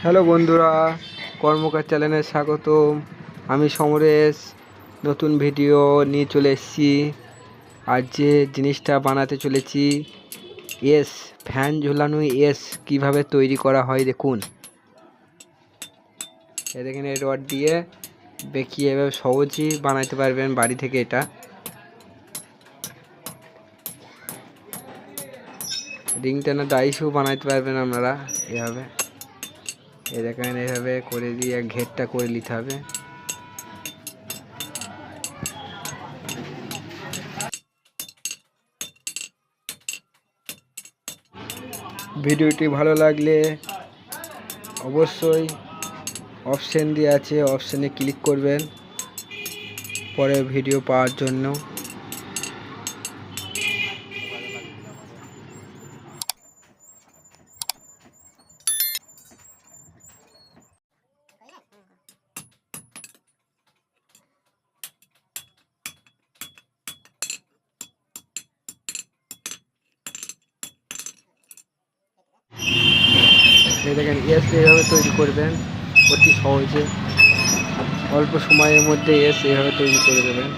Hello বন্ধুরা, কর্মকার চ্যানেলে স্বাগতম। আমি সমরেশ নতুন ভিডিও নিয়ে চলে এসেছি। আর যে জিনিসটা বানাতে চলেছি, এস ফ্যান ঝুলানো এস কিভাবে তৈরি করা হয় দেখুন। দেখেন এই রড দিয়ে বেঁকিয়ে এভাবে সহজেই বানাতে পারবেন বাড়ি থেকে। এটা রিং টানা ডাইসও বানাতে পারবেন আপনারা এভাবে। এই দেখেন এইভাবে করে দিয়ে ঘেরটা করে নিতে হবে। ভিডিওটি ভালো লাগলে অবশ্যই অপশান দিয়ে আছে, অপশানে ক্লিক করবেন পরের ভিডিও পাওয়ার জন্য। এই দেখেন এস এইভাবে তৈরি করবেন অতি সহজে, অল্প সময়ের মধ্যে এস এইভাবে তৈরি করে দেবেন।